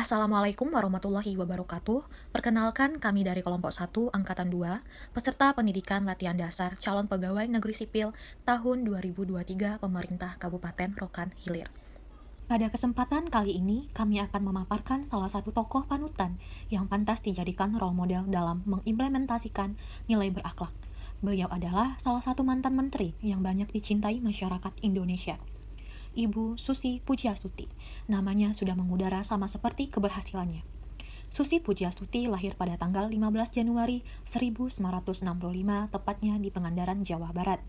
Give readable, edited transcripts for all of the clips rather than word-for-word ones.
Assalamualaikum warahmatullahi wabarakatuh. Perkenalkan kami dari kelompok 1 Angkatan 2, peserta pendidikan latihan dasar calon pegawai negeri sipil tahun 2023 Pemerintah Kabupaten Rokan Hilir. Pada kesempatan kali ini, kami akan memaparkan salah satu tokoh panutan yang pantas dijadikan role model dalam mengimplementasikan nilai berakhlak. Beliau adalah salah satu mantan menteri yang banyak dicintai masyarakat Indonesia. Ibu Susi Pujiastuti. Namanya sudah mengudara sama seperti keberhasilannya. Susi Pujiastuti lahir pada tanggal 15 Januari 1965, tepatnya di Pangandaran, Jawa Barat.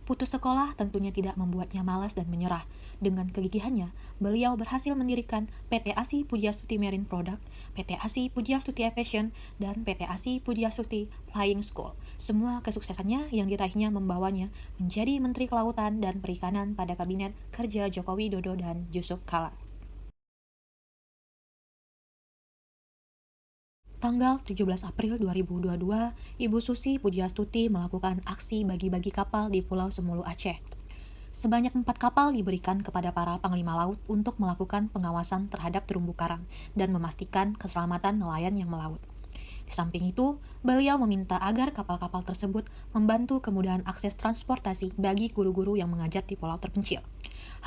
Putus sekolah tentunya tidak membuatnya malas dan menyerah. Dengan kegigihannya, beliau berhasil mendirikan PT ASI Pujiastuti Marine Product, PT ASI Pujiastuti Aviation, dan PT ASI Pujiastuti Flying School. Semua kesuksesannya yang diraihnya membawanya menjadi Menteri Kelautan dan Perikanan pada Kabinet Kerja Jokowi Dodo dan Yusuf Kala. Tanggal 17 April 2022, Ibu Susi Pujiastuti melakukan aksi bagi-bagi kapal di Pulau Semulu, Aceh. Sebanyak 4 kapal diberikan kepada para panglima laut untuk melakukan pengawasan terhadap terumbu karang dan memastikan keselamatan nelayan yang melaut. Di samping itu, beliau meminta agar kapal-kapal tersebut membantu kemudahan akses transportasi bagi guru-guru yang mengajar di pulau terpencil.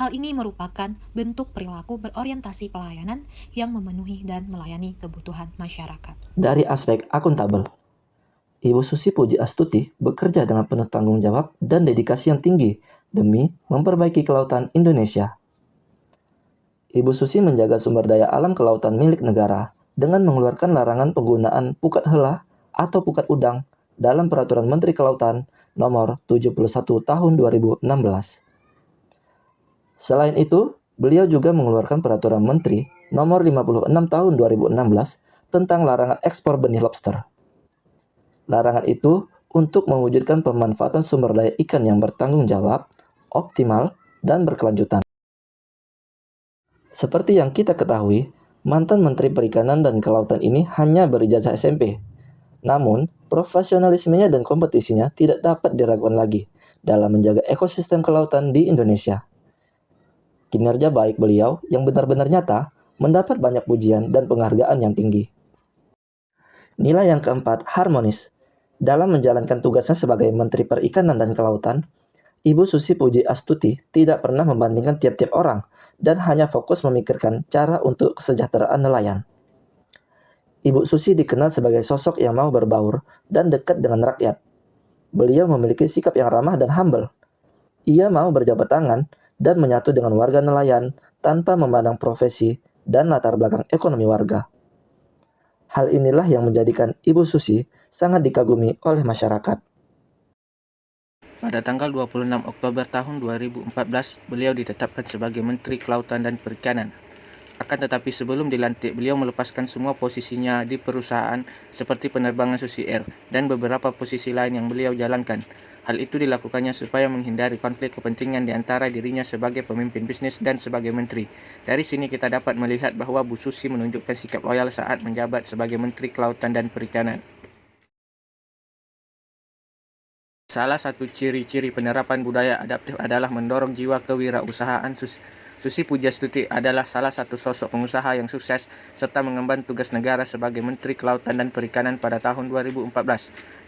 Hal ini merupakan bentuk perilaku berorientasi pelayanan yang memenuhi dan melayani kebutuhan masyarakat. Dari aspek akuntabel, Ibu Susi Pujiastuti bekerja dengan penuh tanggung jawab dan dedikasi yang tinggi demi memperbaiki kelautan Indonesia. Ibu Susi menjaga sumber daya alam kelautan milik negara dengan mengeluarkan larangan penggunaan pukat hela atau pukat udang dalam Peraturan Menteri Kelautan Nomor 71 Tahun 2016. Selain itu, beliau juga mengeluarkan Peraturan Menteri Nomor 56 Tahun 2016 tentang larangan ekspor benih lobster. Larangan itu untuk mewujudkan pemanfaatan sumber daya ikan yang bertanggung jawab, optimal, dan berkelanjutan. Seperti yang kita ketahui, mantan Menteri Perikanan dan Kelautan ini hanya berijazah SMP. Namun, profesionalismenya dan kompetisinya tidak dapat diragukan lagi dalam menjaga ekosistem kelautan di Indonesia. Kinerja baik beliau yang benar-benar nyata mendapat banyak pujian dan penghargaan yang tinggi. Nilai yang keempat, harmonis. Dalam menjalankan tugasnya sebagai Menteri Perikanan dan Kelautan, Ibu Susi Pujiastuti tidak pernah membandingkan tiap-tiap orang dan hanya fokus memikirkan cara untuk kesejahteraan nelayan. Ibu Susi dikenal sebagai sosok yang mau berbaur dan dekat dengan rakyat. Beliau memiliki sikap yang ramah dan humble. Ia mau berjabat tangan dan menyatu dengan warga nelayan tanpa memandang profesi dan latar belakang ekonomi warga. Hal inilah yang menjadikan Ibu Susi sangat dikagumi oleh masyarakat. Pada tanggal 26 Oktober tahun 2014, beliau ditetapkan sebagai Menteri Kelautan dan Perikanan. Akan tetapi sebelum dilantik, beliau melepaskan semua posisinya di perusahaan seperti penerbangan Susi Air dan beberapa posisi lain yang beliau jalankan. Hal itu dilakukannya supaya menghindari konflik kepentingan di antara dirinya sebagai pemimpin bisnis dan sebagai menteri. Dari sini kita dapat melihat bahwa Bu Susi menunjukkan sikap loyal saat menjabat sebagai Menteri Kelautan dan Perikanan. Salah satu ciri-ciri penerapan budaya adaptif adalah mendorong jiwa kewirausahaan. Susi Pujiastuti adalah salah satu sosok pengusaha yang sukses serta mengemban tugas negara sebagai Menteri Kelautan dan Perikanan pada tahun 2014.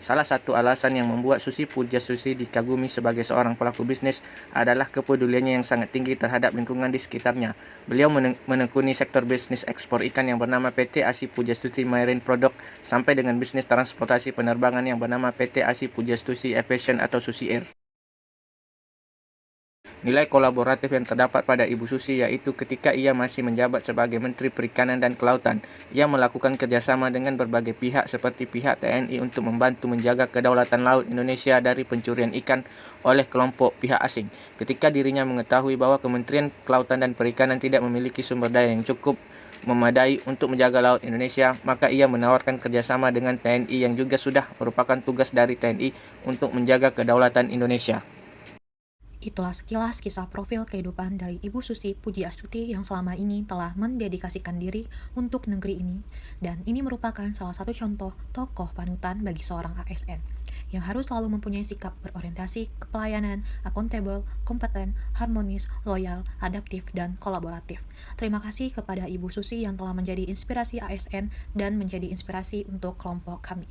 Salah satu alasan yang membuat Susi Pujiastuti dikagumi sebagai seorang pelaku bisnis adalah kepeduliannya yang sangat tinggi terhadap lingkungan di sekitarnya. Beliau menekuni sektor bisnis ekspor ikan yang bernama PT ASI Pujiastuti Marine Product sampai dengan bisnis transportasi penerbangan yang bernama PT ASI Pujiastuti Aviation atau Susi Air. Nilai kolaboratif yang terdapat pada Ibu Susi yaitu ketika ia masih menjabat sebagai Menteri Perikanan dan Kelautan, ia melakukan kerjasama dengan berbagai pihak seperti pihak TNI untuk membantu menjaga kedaulatan laut Indonesia dari pencurian ikan oleh kelompok pihak asing. Ketika dirinya mengetahui bahwa Kementerian Kelautan dan Perikanan tidak memiliki sumber daya yang cukup memadai untuk menjaga laut Indonesia, maka ia menawarkan kerjasama dengan TNI yang juga sudah merupakan tugas dari TNI untuk menjaga kedaulatan Indonesia. Itulah sekilas kisah profil kehidupan dari Ibu Susi Pujiastuti yang selama ini telah mendedikasikan diri untuk negeri ini, dan ini merupakan salah satu contoh tokoh panutan bagi seorang ASN yang harus selalu mempunyai sikap berorientasi ke pelayanan, akuntabel, kompeten, harmonis, loyal, adaptif, dan kolaboratif. Terima kasih kepada Ibu Susi yang telah menjadi inspirasi ASN dan menjadi inspirasi untuk kelompok kami.